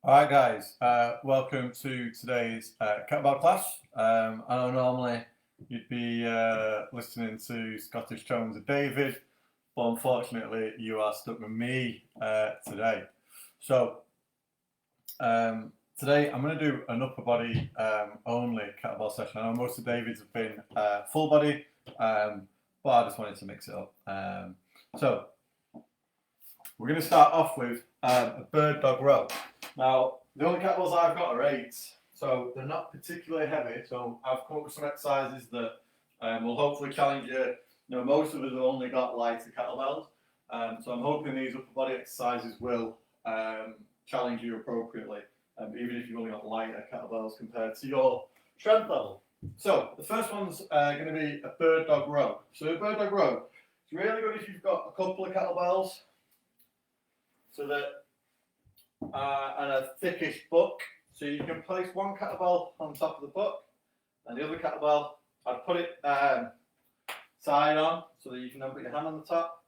Alright guys, welcome to today's kettlebell class. I know normally you'd be listening to Scottish Tones of David, but unfortunately you are stuck with me today. So today I'm going to do an upper body only kettlebell session. I know most of David's have been full body, but I just wanted to mix it up. So we're going to start off with a bird dog row. Now, the only kettlebells I've got are 8s, so they're not particularly heavy. So I've come up with some exercises that will hopefully challenge you. You know, most of us have only got lighter kettlebells, so I'm hoping these upper body exercises will challenge you appropriately, even if you've only got lighter kettlebells compared to your strength level. So the first one's going to be a bird dog row. So a bird dog row, it's really good if you've got a couple of kettlebells, so that and a thickish book, so you can place one kettlebell on top of the book and the other kettlebell, I'd put it side on so that you can then put your hand on the top,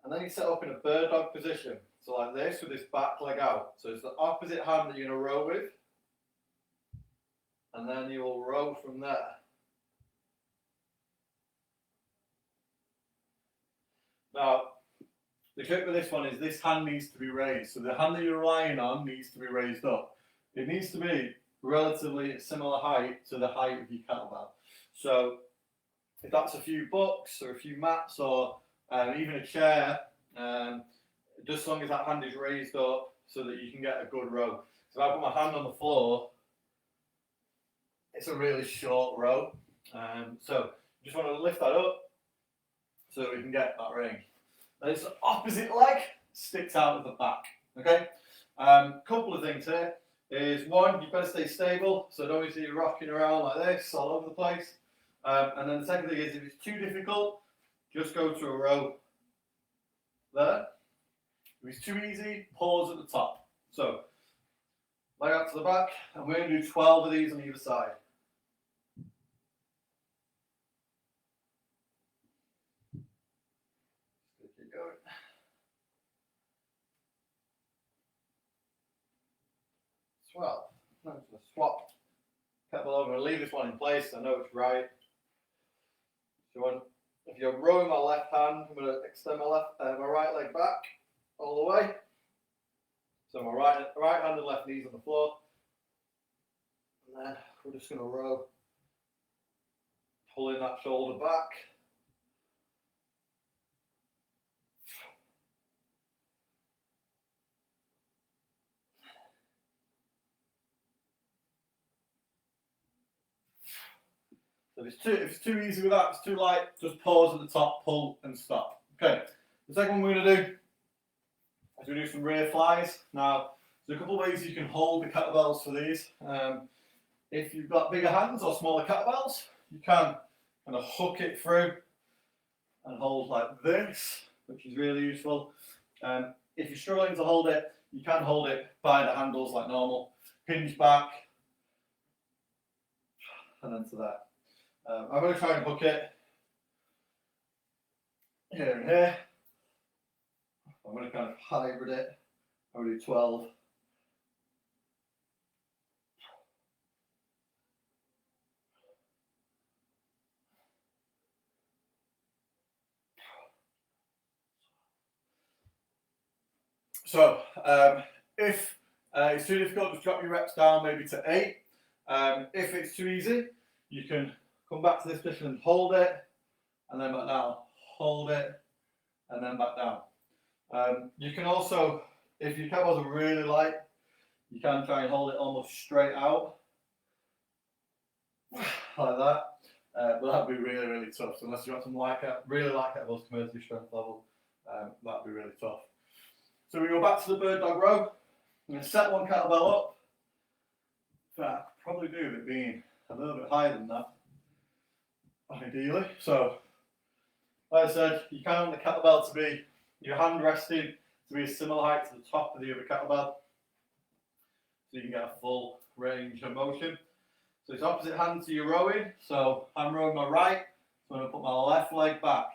and then you set up in a bird dog position, so like this with this back leg out. So it's the opposite hand that you're going to row with, and then you will row from there. Now, the trick with this one is this hand needs to be raised. So the hand that you're relying on needs to be raised up. It needs to be relatively similar height to the height of your kettlebell. So if that's a few books or a few mats or even a chair, just as long as that hand is raised up so that you can get a good row. So if I put my hand on the floor, it's a really short row. So you just want to lift that up so that we can get that range. And it's the opposite leg sticks out of the back. Okay. Couple of things here is one, you better stay stable, so don't you see you rocking around like this all over the place. And then the second thing is, if it's too difficult, just go to a row there. If it's too easy, pause at the top. So leg out to the back, and we're going to do 12 of these on either side. Going. Well, I'm just going to swap kettlebell over and leave this one in place. I know it's right. So if you're rowing my left hand, I'm going to extend my right leg back all the way. So my right hand and left knees on the floor, and then we're just going to row, pulling that shoulder back. So if it's too easy with that, it's too light, just pause at the top, pull and stop. Okay, the second one we're going to do is we do some rear flies. Now, there's a couple of ways you can hold the kettlebells for these. If you've got bigger hands or smaller kettlebells, you can kind of hook it through and hold like this, which is really useful. If you're struggling to hold it, you can hold it by the handles like normal. Hinge back, and then to that. I'm going to try and hook it here and here. I'm going to kind of hybrid it. I'm going to do 12. So if it's too difficult, just drop your reps down maybe to 8. If it's too easy, you can come back to this position and hold it, and then back down. Hold it, and then back down. You can also, if your kettlebells are really light, you can try and hold it almost straight out, like that. But that'd be really, really tough. So unless you've got some really light kettlebells compared to your strength level, that'd be really tough. So we go back to the bird dog row. I'm going to set one kettlebell up. I could probably do with it being a little bit higher than that, ideally. So, like I said, you can want the kettlebell to be, your hand resting to be a similar height to the top of the other kettlebell, so you can get a full range of motion. So it's opposite hand to your rowing. So I'm rowing my right, so I'm going to put my left leg back.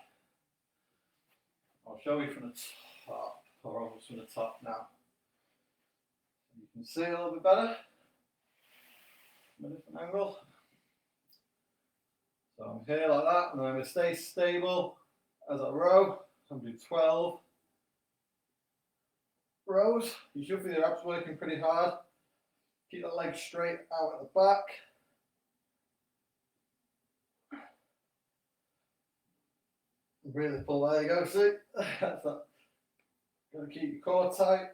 I'll show you from the top, or almost from the top now. You can see a little bit better from a different angle. So I'm here like that, and then I'm going to stay stable as I row. So I'm doing 12 rows. You should feel your abs working pretty hard. Keep the legs straight out at the back. Really pull, there you go, see? That's that. Gotta keep your core tight.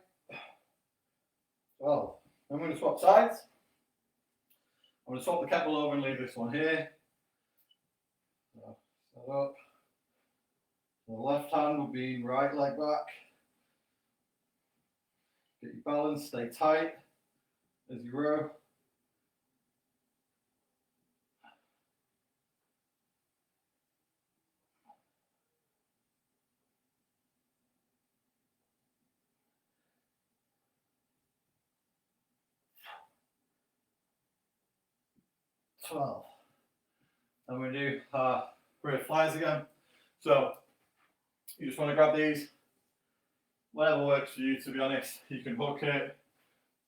Well, I'm going to swap sides. I'm going to swap the kettlebell over and leave this one here. So, set up. The left hand will be right leg back. Get your balance, stay tight as you row. And we do rear flies again. So you just want to grab these, whatever works for you, to be honest. You can hook it.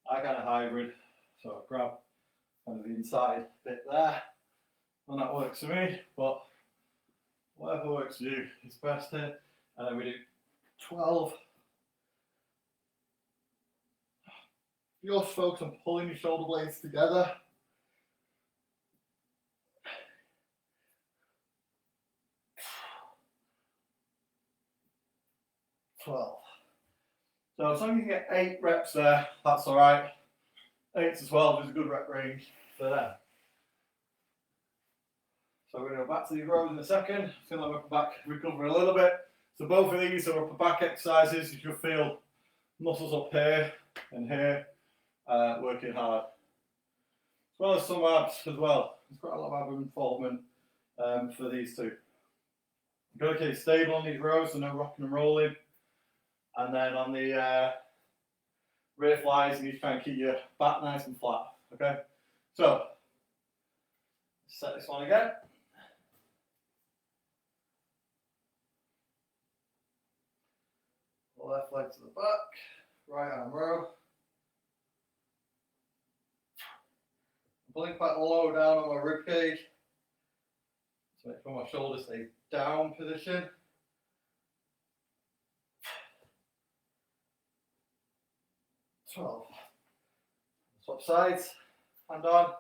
I kind of hybrid, so I grab kind of the inside bit there, and that works for me, but whatever works for you is best here. And then we do 12. You also focus on pulling your shoulder blades together. 12. So as long as you get 8 reps there, that's all right. 8 to 12 is a good rep range for them. So we're going to go back to these rows in a second. Just going to let my upper back recover a little bit. So both of these are upper back exercises. You should feel muscles up here and here working hard. As well as some abs as well. There's quite a lot of ab involvement for these two. You've got to keep stable on these rows, so no rocking and rolling. And then on the rear flies, you need to try and keep your back nice and flat. Okay? So, set this one again. Left leg to the back, right arm row. I'm pulling quite low down on my rib cage. So make sure my shoulders stay down position. Swap sides, hand on.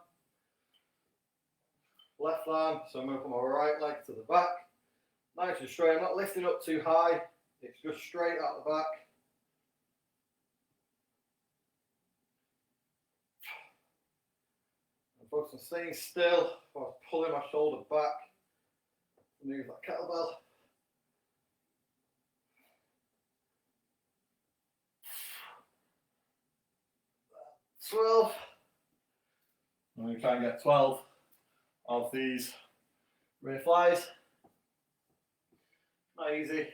Left arm, so I'm going to put my right leg to the back. Nice and straight, I'm not lifting up too high. It's just straight out the back. I'm focused on staying still while pulling my shoulder back. Move that kettlebell. 12. I'm going to try and get 12 of these rear flies. Not easy.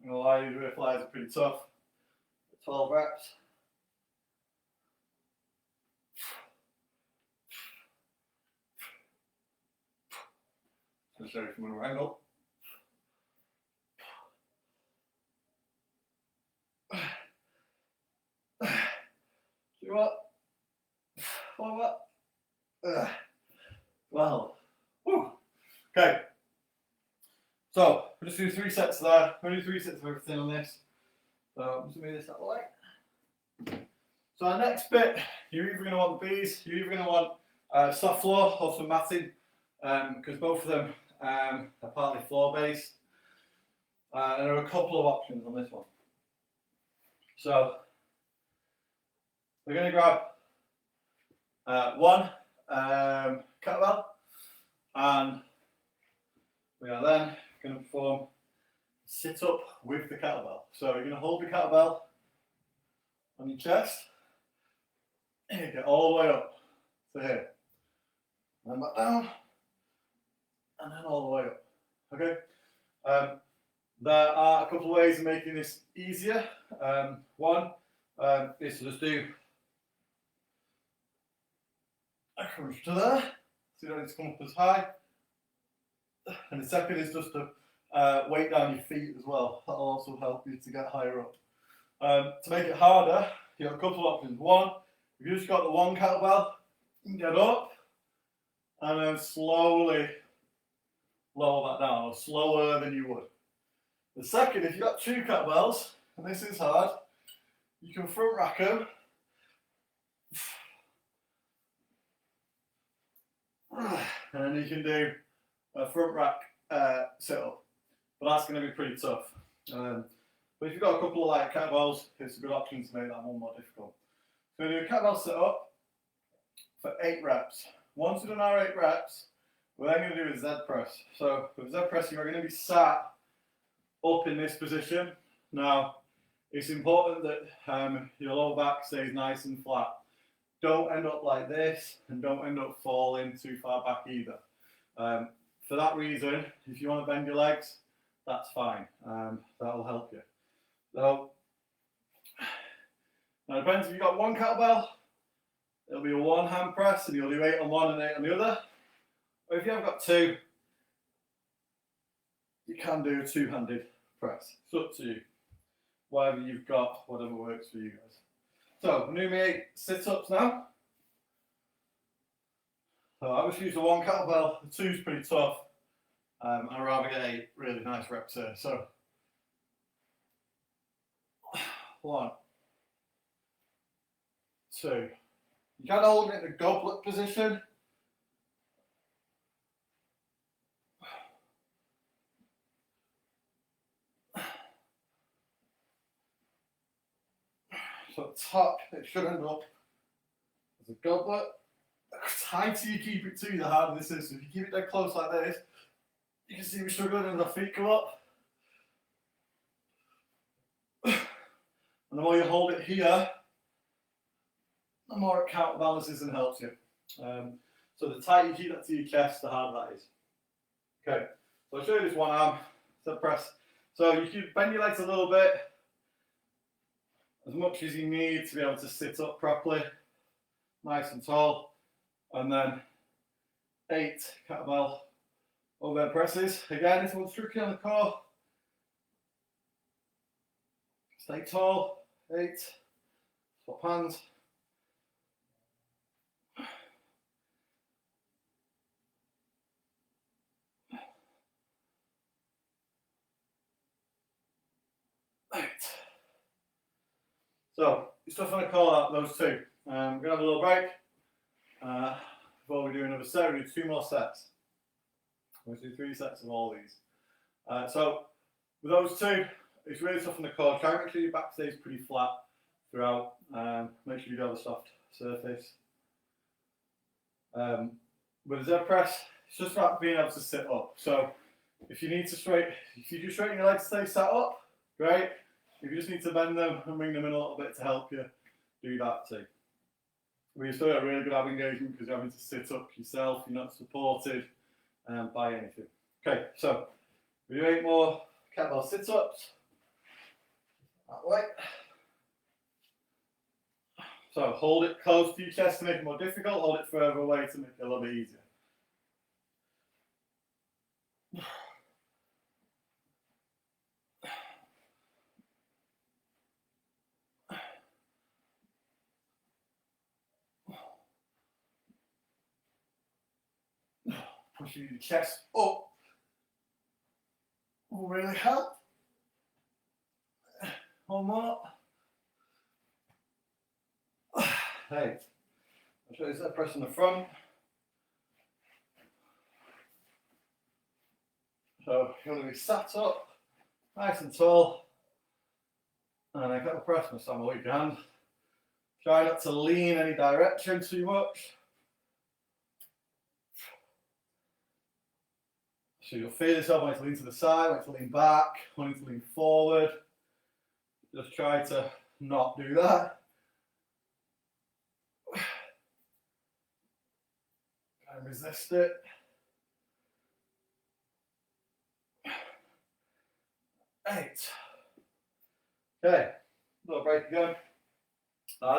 I'm going to lie, these rear flies are pretty tough. 12 reps. I'll show you from another angle. See what? Well, whew. Okay. So we'll just do 3 sets there. We'll do 3 sets of everything on this. So I'm just going to move this out of the way. So our next bit, you're either going to want these, you're either going to want soft floor or some matting, because both of them are partly floor based. And there are a couple of options on this one. So we're going to grab one kettlebell, and we are then going to perform sit up with the kettlebell. So you're going to hold the kettlebell on your chest, and you get all the way up to here, and then back down, and then all the way up. Okay. There are a couple of ways of making this easier. One is to just do a crunch to there, so you don't need to come up as high. And the second is just to weight down your feet as well. That'll also help you to get higher up. To make it harder, you've got a couple of options. One, if you just got the one kettlebell, you can get up and then slowly lower that down, or slower than you would. The second, if you've got two kettlebells, and this is hard, you can front rack them. And then you can do a front rack sit up. But that's going to be pretty tough. But if you've got a couple of light kettlebells, it's a good option to make that one more difficult. So we do a kettlebell sit up for 8 reps. Once we've done our 8 reps, we're then going to do a Z press. So with Z press, you're going to be sat up in this position. Now, it's important that your lower back stays nice and flat. Don't end up like this, and don't end up falling too far back either. For that reason, if you want to bend your legs, that's fine. That'll help you. So, now it depends if you've got one kettlebell, it'll be a one hand press and you'll do 8 on one and 8 on the other. Or if you haven't got two, you can do a two-handed press. It's up to you. Whatever you've got, whatever works for you guys. So, I'm doing my 8 sit-ups now. So I always use the one kettlebell, the 2's pretty tough. I'd rather get 8 really nice reps here. So, 1, 2. You can hold it in the goblet position. So at the top, it should end up as a goblet. The tighter you keep it to, the harder this is. So if you keep it dead close like this, you can see me struggling as my feet come up. And the more you hold it here, the more it counterbalances and helps you. So the tighter you keep that to your chest, the harder that is. Okay, so I'll show you this one arm set press. So you can bend your legs a little bit, as much as you need to be able to sit up properly, nice and tall, and then 8 kettlebell overhead presses. Again, this one's tricky on the core. Stay tall, 8, swap hands. So, you're still going to call out those 2. We're going to have a little break before we do another set. We do 2 more sets. We'll do 3 sets of all these. So, with those 2, it's really tough on the core. Try and make sure your back stays pretty flat throughout. Make sure you do have a soft surface. With a Z press, it's just about being able to sit up. So, if you need to if you just straighten your legs to stay sat up, great. If you just need to bend them and bring them in a little bit to help you, do that too. But you still get really good ab engagement because you're having to sit up yourself, you're not supported by anything. Okay, so we do 8 more kettlebell sit-ups. That way. So hold it close to your chest to make it more difficult, hold it further away to make it a little bit easier. Pushing your chest up will really help. 1 more. 8. I'll show you that press in the front. So you're going to be sat up, nice and tall, and I get the press and stand with your hand. Try not to lean any direction too much. So you'll feel yourself wanting to lean to the side, wanting to lean back, wanting to lean forward. Just try to not do that. And resist it. 8. Okay, little break again.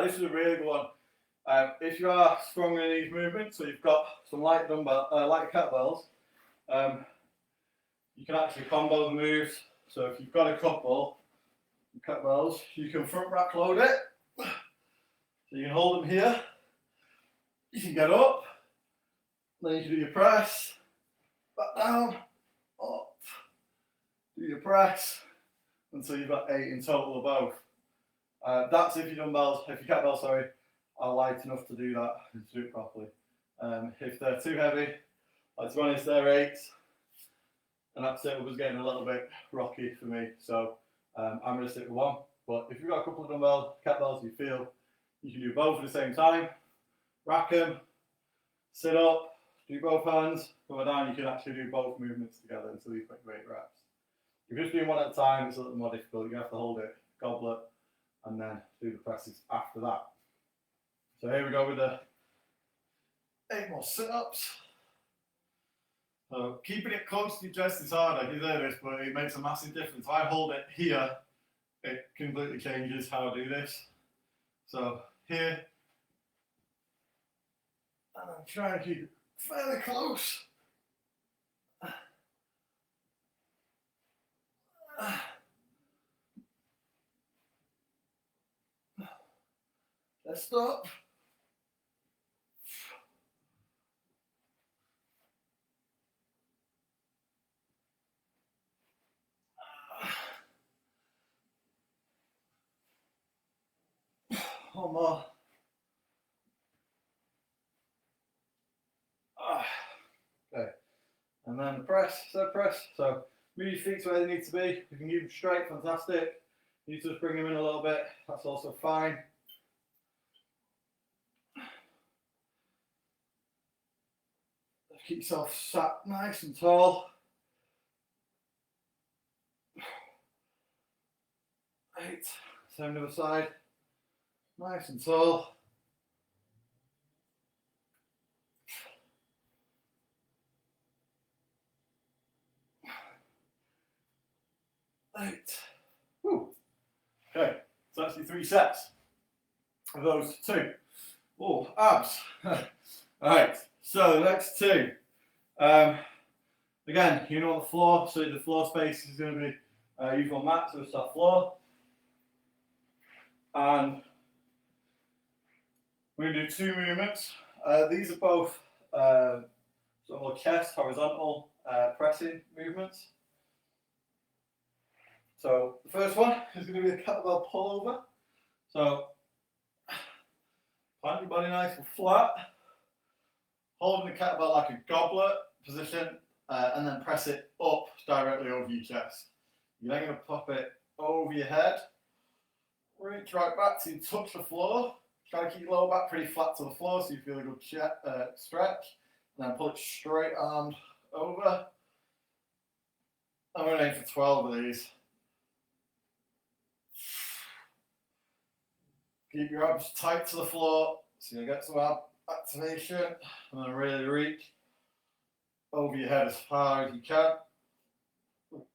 This is a really good one. If you are stronger in these movements, so you've got some light kettlebells, you can actually combo the moves. So if you've got a couple kettlebells, you can front rack load it So you can hold them here, you can get up, then you can do your press, back down, up, do your press, until you've got 8 in total of both. That's if your kettlebells, sorry, are light enough to do that and to do it properly. If they're too heavy, like to be honest, they're 8s, and that setup was getting a little bit rocky for me, so I'm going to stick with 1. But if you've got a couple of kettlebells you feel you can do both at the same time, rack them, sit up, do both hands, go down, you can actually do both movements together until you get 8 reps. If you're just doing one at a time, it's a little more difficult. You have to hold it, goblet, and then do the presses after that. So here we go with the 8 more sit-ups. So keeping it close to your chest is harder. You know this, but it makes a massive difference. If I hold it here, it completely changes how I do this. So here, and I'm trying to keep it fairly close. Let's stop. One more. Okay. And then the press, So move your feet to where they need to be. You can keep them straight, fantastic. You need to just bring them in a little bit, that's also fine. Keep yourself sat nice and tall. 8, same other side. Nice and tall. 8. Whew. Okay, so that's your 3 sets of those 2. Oh, abs. Alright, so the next 2. Again, you know on the floor, so the floor space is going to be used on mat, so it's that floor. And we're going to do 2 movements. These are both sort of more chest, horizontal pressing movements. So the first one is going to be the kettlebell pullover. So plant your body nice and flat, holding the kettlebell like a goblet position, and then press it up directly over your chest. You're then going to pop it over your head, reach right back till you touch the floor. Try to keep your lower back pretty flat to the floor so you feel a good stretch. And then pull it straight armed over. I'm going to aim for 12 of these. Keep your abs tight to the floor so you get some ab activation, and then really reach over your head as far as you can.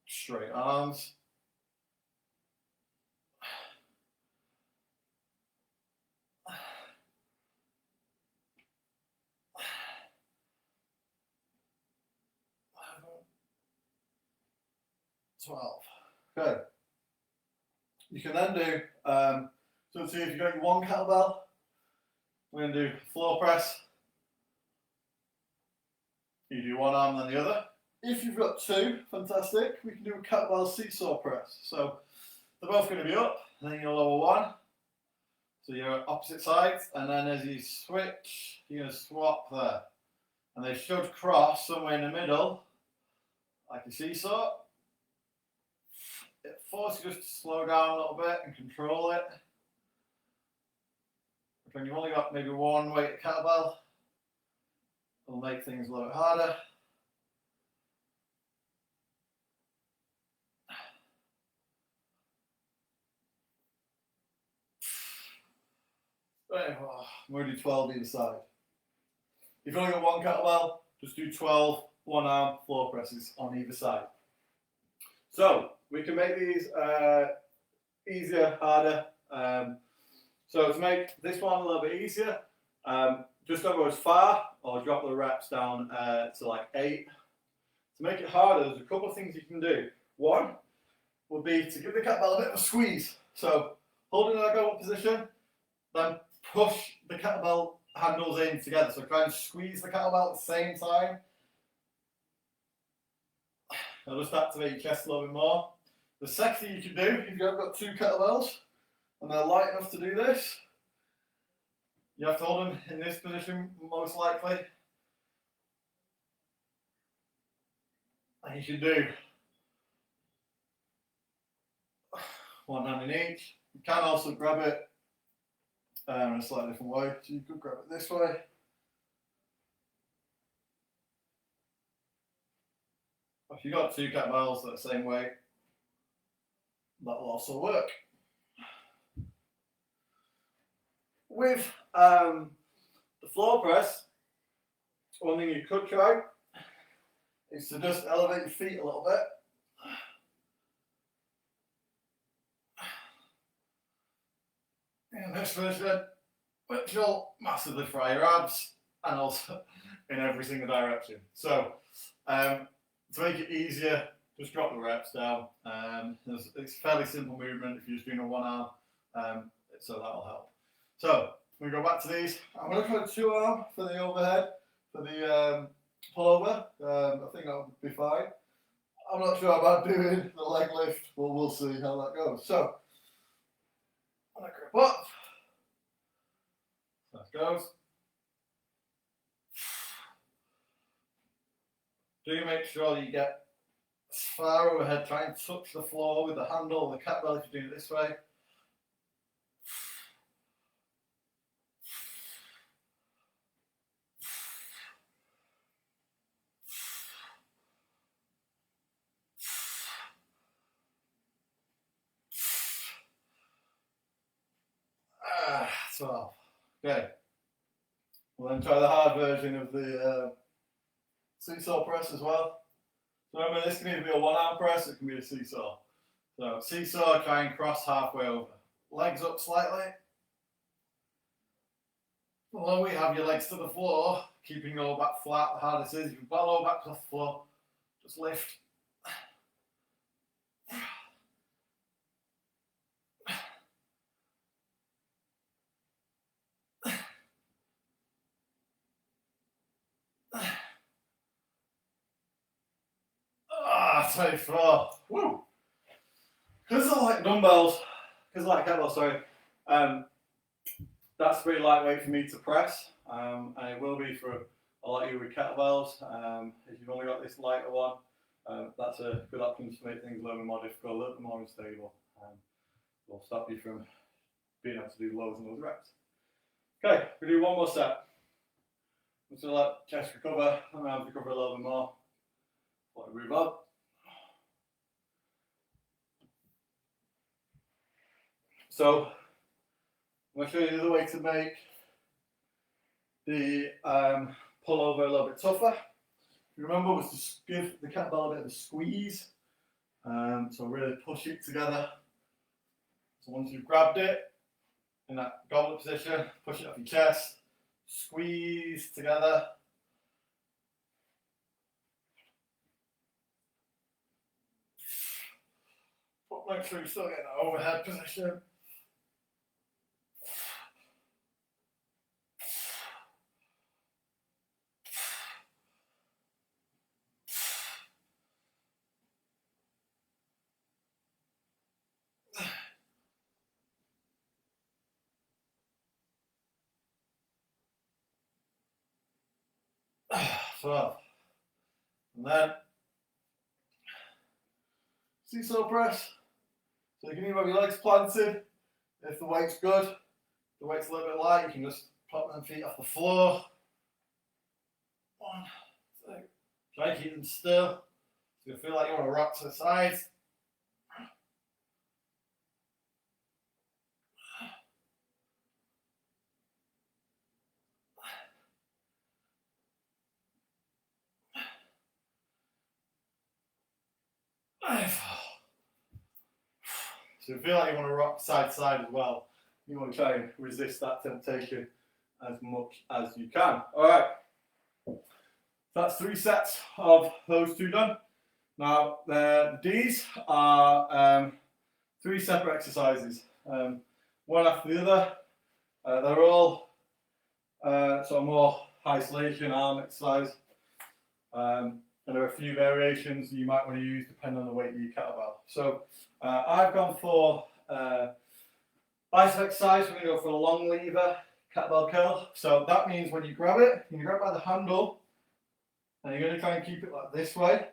Straight arms. Okay. You can then do, so see if you've got your 1 kettlebell, we're going to do floor press. You do 1 arm then the other. If you've got 2, fantastic, we can do a kettlebell seesaw press. So they're both going to be up, and then you'll lower 1. So you're opposite sides, and then as you switch, you're going to swap there. And they should cross somewhere in the middle, like a seesaw. It forces you just to slow down a little bit and control it. When you've only got maybe 1 weight kettlebell, it'll make things a little bit harder. Right, I'm going to do 12 either side. If you've only got 1 kettlebell, just do 12 1-arm floor presses on either side. So we can make these easier, harder. So to make this one a little bit easier, just don't go as far or drop the reps down to like 8. To make it harder, there's a couple of things you can do. One would be to give the kettlebell a bit of a squeeze. So hold it in that go-up position, then push the kettlebell handles in together. So try and squeeze the kettlebell at the same time. That'll just activate your chest a little bit more. The second thing you can do, if you've got 2 kettlebells and they're light enough to do this, you have to hold them in this position most likely. And you can do 1 hand in each. You can also grab it in a slightly different way. So you could grab it this way. If you've got 2 kettlebells that are the same weight, that'll also work. With the floor press, one thing you could try is to just elevate your feet a little bit. In this version, which will massively fry your abs and also in every single direction. So, to make it easier, just drop the reps down. It's a fairly simple movement if you're just doing a 1 arm, so that'll help. So, we go back to these. I'm going to try 2 arm for the overhead, for the pullover. I think that would be fine. I'm not sure about doing the leg lift, but we'll see how that goes. So, I'm going to grip up. That goes. Do make sure that you get as far overhead, try and touch the floor with the handle of the kettlebell if you're doing it this way. So, okay. We'll then try the hard version of the seesaw press as well. So remember, this can either be a 1 arm press, or it can be a seesaw. So seesaw, try and cross halfway over. Legs up slightly. Although we have your legs to the floor, keeping your lower back flat, the hardest is, if you've got lower back to the floor, just lift. Sorry for woo. Because I like dumbbells, because I like kettlebells, sorry. That's pretty lightweight for me to press, and it will be for a lot of you with kettlebells. If you've only got this lighter one, that's a good option to make things a little bit more difficult, a little bit more unstable. Will stop you from being able to do loads and loads of reps. Okay, we do 1 more set. I'm just going to let chest recover, and arms recover a little bit more before we move on. So, I'm going to show you the other way to make the pullover a little bit tougher. If you remember, was to give the kettlebell a bit of a squeeze. So really push it together. So once you've grabbed it in that goblet position, push it off your chest, squeeze together. But make sure you still get that overhead position. So, and then seesaw press. So you can even have your legs planted. If the weight's good, the weight's a little bit light, you can just pop them feet off the floor. 1, 2. Try and keep them still. So you feel like you want to rock to the sides. So you feel like you want to rock side to side as well. You want to try and resist that temptation as much as you can. Alright, that's 3 sets of those 2 done. Now, these are 3 separate exercises, one after the other. They're all sort of more isolation arm exercise. And there are a few variations you might want to use depending on the weight of your kettlebell. So I've gone for bicep exercise. We're going to go for a long lever kettlebell curl. So that means when you grab it, you grab by the handle, and you're going to try and keep it like this way.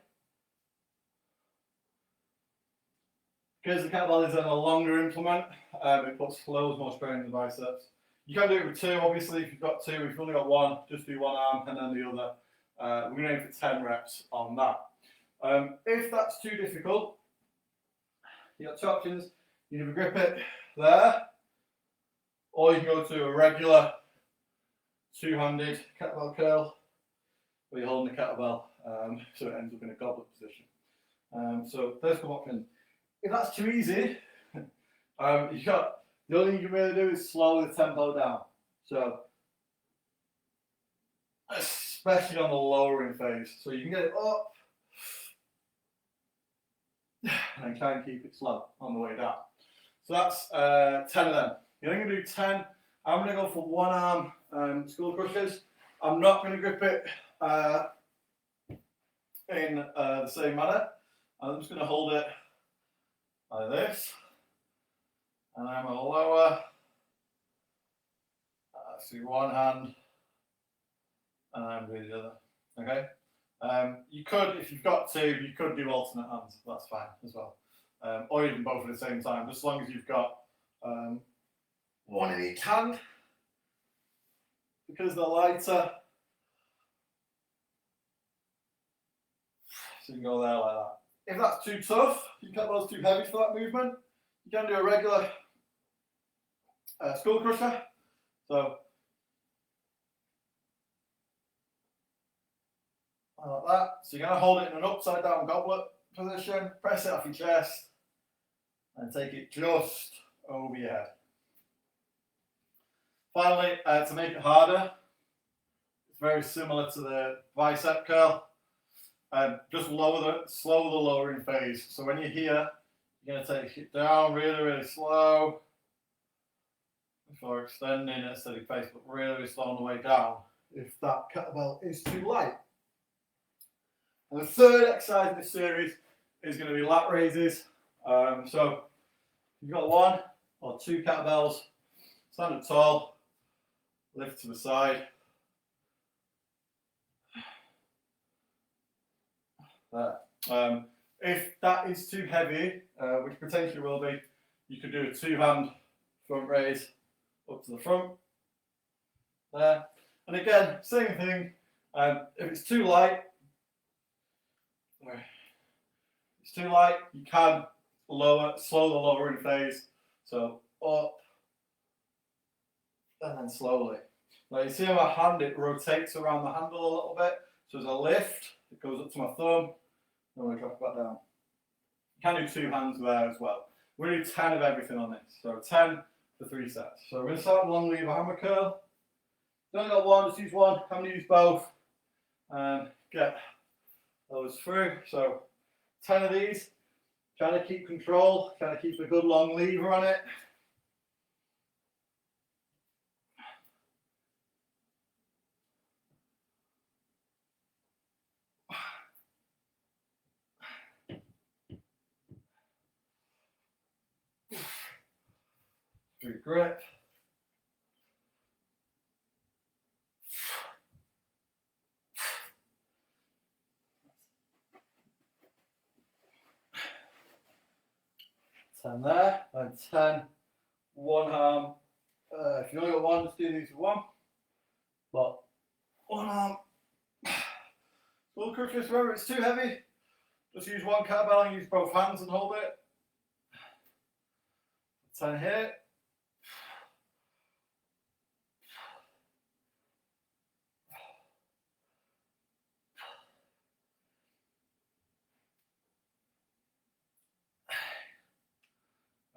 Because the kettlebell is a longer implement, it puts loads more strain on the biceps. You can do it with two, obviously, if you've got two. If you've only got one, just do one arm and then the other. We're going to aim for 10 reps on that. If that's too difficult, you've got two options. You can grip it there, or you can go to a regular two-handed kettlebell curl, where you're holding the kettlebell, so it ends up in a goblet position. So there's some options. If that's too easy, the only thing you can really do is slow the tempo down. So, especially on the lowering phase. So you can get it up, and try and keep it slow on the way down. So that's 10 of them. You're only going to do 10. I'm going to go for one arm skull crushers. I'm not going to grip it in the same manner. I'm just going to hold it like this, and I'm going to lower through one hand, and I'm doing the other. Okay. You could, if you've got two, you could do alternate hands. That's fine as well, or even both at the same time, just as long as you've got one in each hand, because they're lighter. So you can go there like that. If that's too tough, your kettlebell's too heavy for that movement, you can do a regular skull crusher. So, like that. So you're going to hold it in an upside down goblet position, press it off your chest, and take it just over your head. Finally, to make it harder, it's very similar to the bicep curl. Just slow the lowering phase. So when you're here, you're going to take it down really, really slow before extending at a steady pace, but really, really slow on the way down if that kettlebell is too light. And the third exercise in this series is going to be lat raises. So you've got one or two kettlebells, stand up tall, lift to the side. There. If that is too heavy, which potentially will be, you could do a two-hand front raise up to the front. There. And again, same thing. If it's too light, you can slow the lowering phase. So up and then slowly. Now you see on my hand, it rotates around the handle a little bit. So there's a lift, it goes up to my thumb, and we drop it back down. You can do two hands there as well. We're going to do 10 of everything on this. So 10 for 3 sets. So we're going to start with long lever hammer curl. Don't got one, just use one. I'm going to use both and get those through. So 10 of these. Trying to keep control, trying to keep a good long lever on it. Good grip. Ten there, and 10, one arm. If you only got one, just do these with one. But one arm. Skull crushers, remember it's too heavy. Just use one kettlebell and use both hands and hold it. 10 here.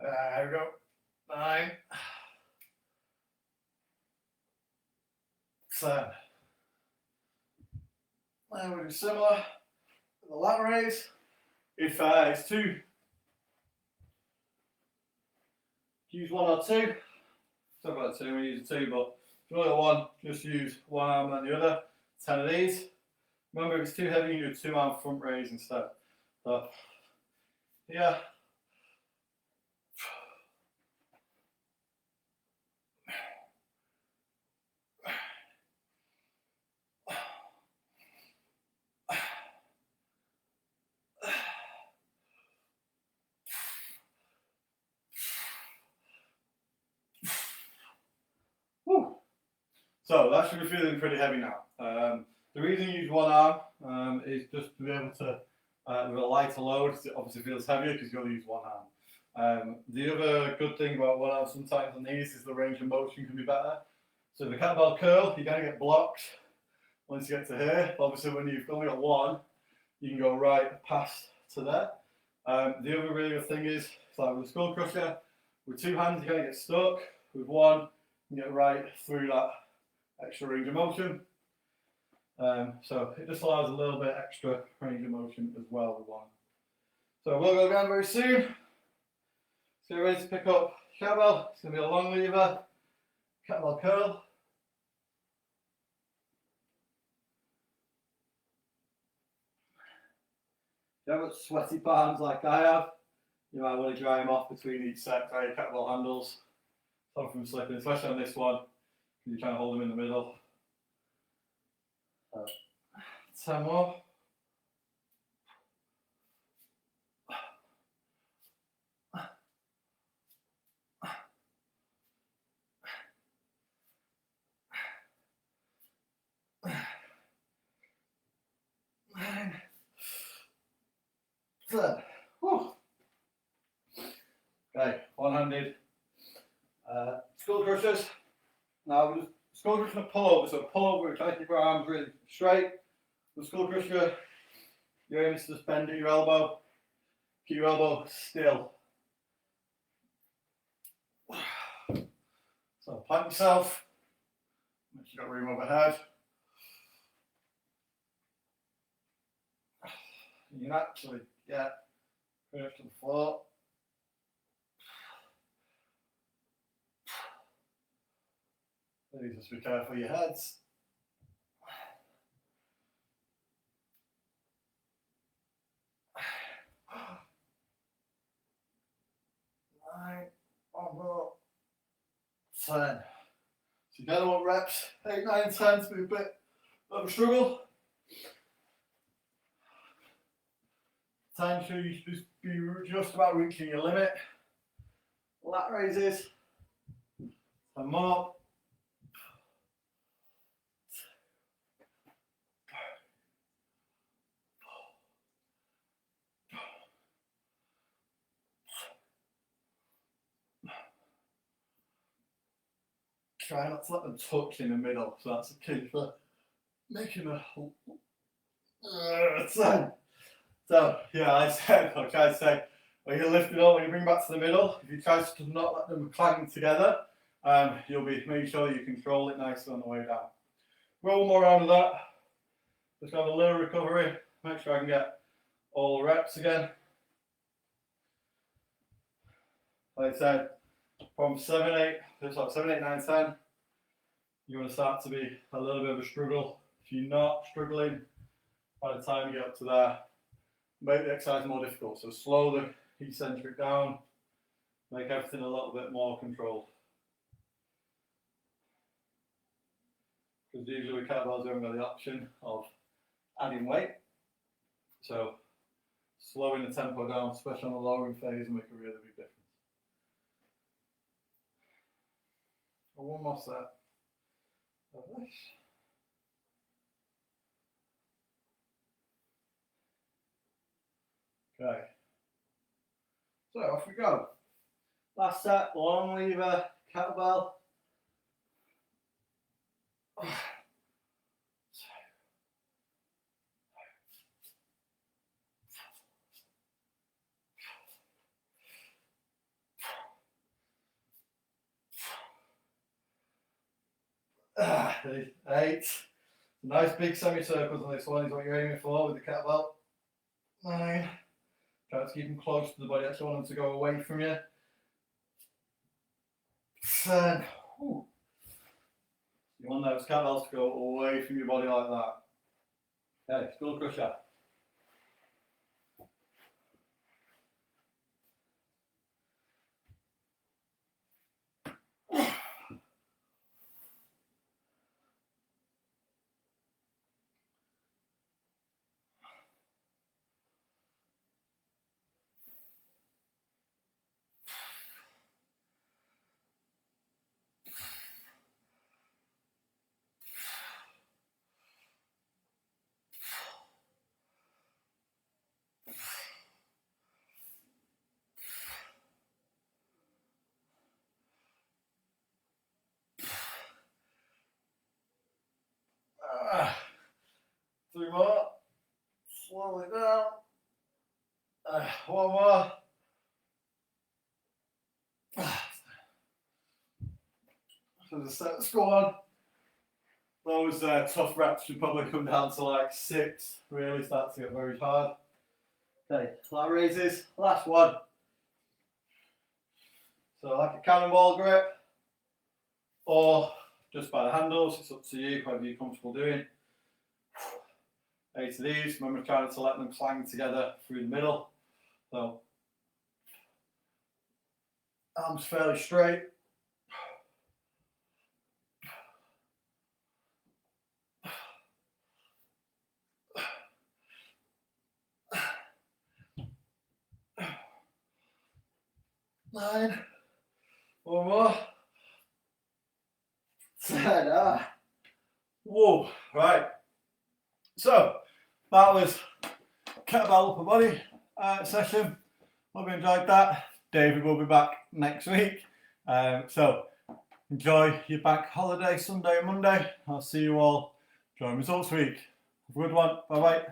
There we go. 9. 10. Now we'll do similar to the lat raise. If it's two, use one or two. Talk about two, we use two, but if you only got one, just use one arm and the other. 10 of these. Remember, if it's too heavy, you do 2 arm front raise instead. So, yeah. Woo. So that should be feeling pretty heavy now. The reason you use one arm is just to be able to, with a lighter load, it obviously feels heavier because you only use one arm. The other good thing about one arm sometimes on these is the range of motion can be better. So the kettlebell curl, you're going to get blocked once you get to here. Obviously when you've only got one, you can go right past to there. The other really good thing is, like with the skull crusher, with 2 hands you're going to get stuck. With one, you can get right through that extra range of motion. So it just allows a little bit extra range of motion as well with one. So we'll go again very soon. So you're ready to pick up kettlebell. It's going to be a long lever, kettlebell curl. If you have got sweaty palms like I have, you might want to dry them off between each set, dry your kettlebell handles. Stop from slipping, especially on this one. You're trying to hold them in the middle. 10 more. Nine. 10. Whew. Okay, one-handed skull crushers. Now we're just skull crusher and a pullover. So pullover, we're trying to keep our arms really straight. The skull crusher, your aim is to just bend at your elbow. Keep your elbow still. So plant yourself. Make sure you've got room overhead. You can actually get pretty much to the floor. Please just be careful of your heads. Nine, one more, 10. So you kind of want reps 8, 9, 10 to be a bit of a struggle. 10, so you should just be just about reaching your limit. Lat raises. 10 more. Try not to let them touch in the middle, so that's the key for making a 10. So yeah, I tried to say, when you lift it up, when you bring it back to the middle, if you try to not let them clang together, you'll be making sure that you control it nicely on the way down. Roll one more round of that. Just have a little recovery, make sure I can get all the reps again. Like I said, from 7, 8, 9, 10, you're going to start to be a little bit of a struggle. If you're not struggling, by the time you get up to there, make the exercise more difficult. So slow the eccentric down, make everything a little bit more controlled. Because usually with kettlebells, you haven't got the option of adding weight. So slowing the tempo down, especially on the lowering phase, will make a really big difference. One more set of this. Okay. So off we go. Last set, long lever, kettlebell. Eight. Nice big semicircles on this one is what you're aiming for with the kettlebell. 9. Try to keep them close to the body. Actually want them to go away from you. 10. Ooh. You want those kettlebells to go away from your body like that. Okay, skull crusher. Three more. Slow it down. One more. So the set's gone. Those tough reps should probably come down to like 6. Really start to get very hard. Okay, lat raises. Last one. So like a cannonball grip, or just by the handles. It's up to you, whatever you're comfortable doing. 8 of these. Remember trying to let them clang together through the middle. So arms fairly straight. Nine. One more. 10. Whoa. Right. So that was kettlebell upper body session. Hope you enjoyed that. David will be back next week. So enjoy your bank holiday, Sunday and Monday. I'll see you all during results week. Have a good one. Bye bye.